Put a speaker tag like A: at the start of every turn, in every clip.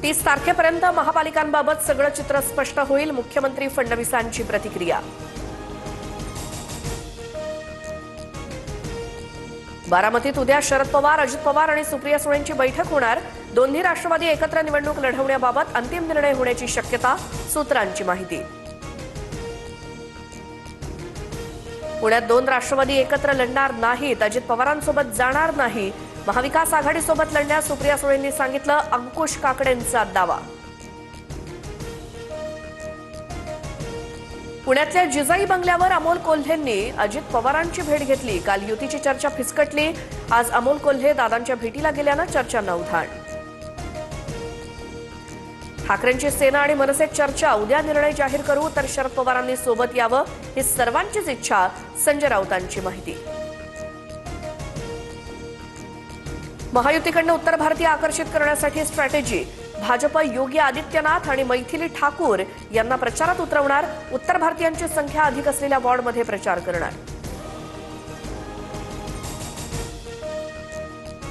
A: 30 तारखेपर्यंत महापालिकांबाबत सगळं चित्र स्पष्ट होईल, मुख्यमंत्री फडणवीसांची प्रतिक्रिया। बारामतीत उद्या शरद पवार, अजित पवार आणि सुप्रिया सुळेंची बैठक होणार। दोन्ही राष्ट्रवादी एकत्र निवडणूक लढवण्याबाबत अंतिम निर्णय होण्याची शक्यता, सूत्रांची माहिती। पुण्यात 2 राष्ट्रवादी एकत्र लढणार नाहीत, अजित पवारांसोबत जाणार नाही, महाविकास आघाडीसोबत लढण्यास सुप्रिया सुळेंनी सांगितलं, अंकुश काकडेंचा दावा। पुण्यातल्या जिजाई बंगल्यावर अमोल कोल्हेंनी अजित पवारांची भेट घेतली। काल युतीची चर्चा फिसकटली। आज अमोल कोल्हे दादांच्या भेटीला गेल्यानं चर्चांना उधाण। ठाकरेंची सेना आणि मनसेत चर्चा, उद्या निर्णय जाहीर करू, तर शरद पवारांनी सोबत यावं ही सर्वांचीच इच्छा, संजय राऊतांची माहिती। महायुतीकडनं उत्तर भारतीय आकर्षित करण्यासाठी स्ट्रॅटेजी, भाजप योगी आदित्यनाथ आणि मैथिली ठाकूर यांना प्रचारात उतरवणार, उत्तर भारतीयांची संख्या अधिक असलेल्या वॉर्डमध्ये प्रचार करणार।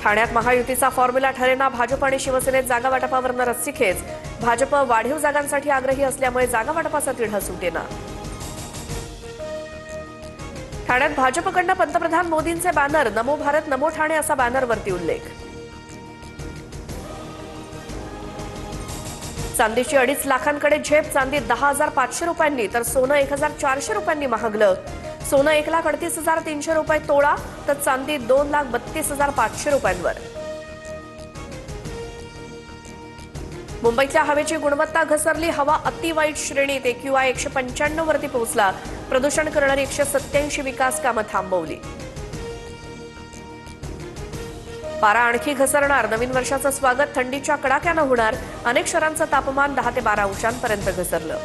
A: ठाण्यात महायुतीचा फॉर्म्युला ठरेना, भाजप आणि शिवसेनेत जागा वाटपावरनं रस्सीखेच, भाजप वाढीव जागांसाठी आग्रही असल्यामुळे जागा वाटपाचा तिढा सुटेना। ठाण्यात भाजपकडनं पंतप्रधान मोदींचे बॅनर, नमो भारत नमो ठाणे असा बॅनरवरती उल्लेख। चांदीची 2.5 लाखांकडे झेप, चांदी 10,500 रुपयांनी तर सोनं 1,400 रुपयांनी महागलं। सोनं 1,38,300 रुपये तोळा, तर चांदी 2,32,500 रुपयांवर। मुंबईतल्या हवेची गुणवत्ता घसरली, हवा अतिवाईट श्रेणीत, AQI 195 वरती पोहोचला। प्रदूषण करणारी 187 विकास कामं थांबवली। पारा आणखी घसरणार, नवीन वर्षाचं स्वागत थंडीच्या कडाक्यानं होणार। अनेक शहरांचं तापमान 10 ते 12 अंशांपर्यंत घसरलं।